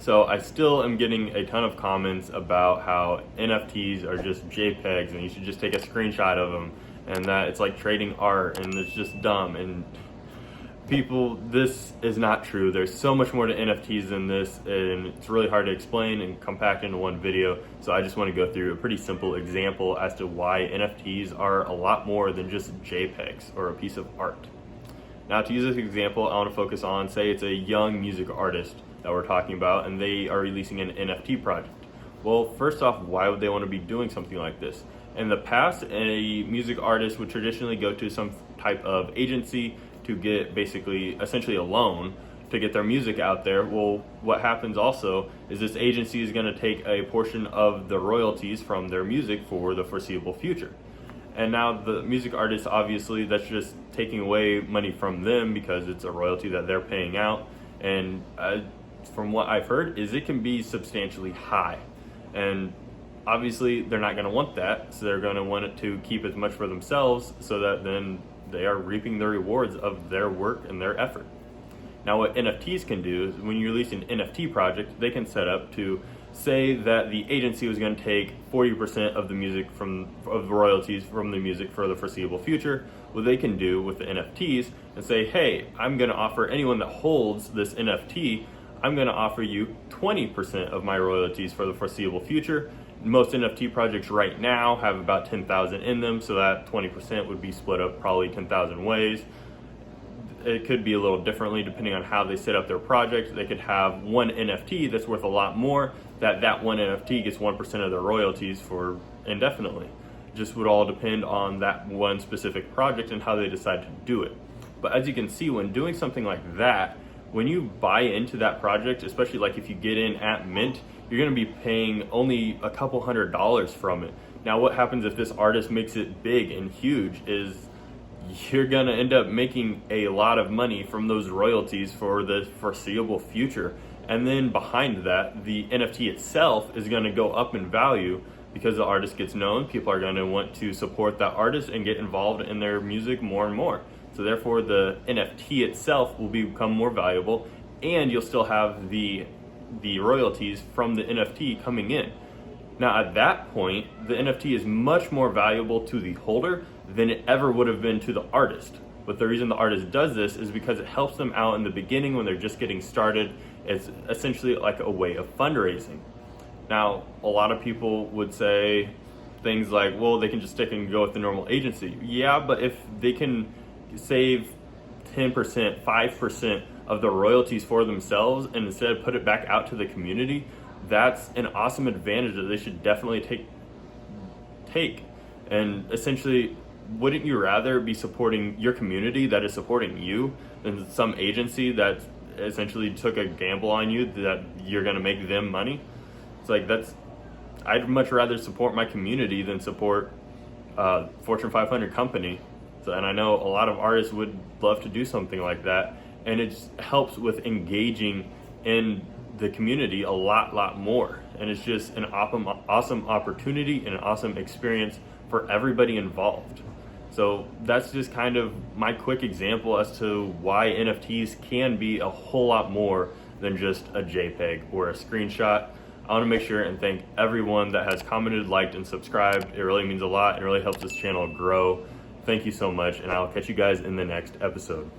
So I still am getting a ton of comments about how NFTs are just JPEGs and you should just take a screenshot of them, and that it's like trading art and it's just dumb. And people, this is not true. There's so much more to NFTs than this, and it's really hard to explain and compact into one video. So I just want to go through a pretty simple example as to why NFTs are a lot more than just JPEGs or a piece of art. Now, to use this example, I want to focus on, say it's a young music artist that we're talking about, and they are releasing an NFT project. Well, first off, why would they want to be doing something like this? In the past, a music artist would traditionally go to some type of agency to get essentially a loan to get their music out there. Well, what happens also is this agency is going to take a portion of the royalties from their music for the foreseeable future. And now the music artist, obviously, that's just taking away money from them because it's a royalty that they're paying out. And from what I've heard, is it can be substantially high. And obviously, they're not going to want that, so they're going to want it to keep as much for themselves so that then they are reaping the rewards of their work and their effort. Now, what NFTs can do is when you release an NFT project, they can set up to say that the agency was going to take 40% of the royalties from the music for the foreseeable future. What they can do with the NFTs and say, hey, I'm going to offer anyone that holds this NFT, I'm going to offer you 20% of my royalties for the foreseeable future. Most NFT projects right now have about 10,000 in them, so that 20% would be split up probably 10,000 ways. It could be a little differently depending on how they set up their project. They could have one NFT that's worth a lot more, that one NFT gets 1% of their royalties for indefinitely. Just would all depend on that one specific project and how they decide to do it. But as you can see, when doing something like that, when you buy into that project, especially like if you get in at mint, you're going to be paying only a couple $100s from it. Now, what happens if this artist makes it big and huge is you're going to end up making a lot of money from those royalties for the foreseeable future. And then behind that, the NFT itself is going to go up in value because the artist gets known. People are going to want to support that artist and get involved in their music more and more. So therefore, the NFT itself will become more valuable, and you'll still have the royalties from the NFT coming in. Now, at that point, the NFT is much more valuable to the holder than it ever would have been to the artist. But the reason the artist does this is because it helps them out in the beginning when they're just getting started. It's essentially like a way of fundraising. Now, a lot of people would say things like, well, they can just stick and go with the normal agency. Yeah, but if they can save 10%, 5% of the royalties for themselves and instead put it back out to the community, that's an awesome advantage that they should definitely take. And essentially, wouldn't you rather be supporting your community that is supporting you than some agency that essentially took a gamble on you that you're going to make them money? It's like, I'd much rather support my community than support Fortune 500 company. And I know a lot of artists would love to do something like that, and it just helps with engaging in the community a lot more. And it's just an awesome opportunity and an awesome experience for everybody involved. So that's just kind of my quick example as to why NFTs can be a whole lot more than just a JPEG or a screenshot. I want to make sure and thank everyone that has commented, liked, and subscribed. It really means a lot. It really helps this channel grow. Thank you so much, and I'll catch you guys in the next episode.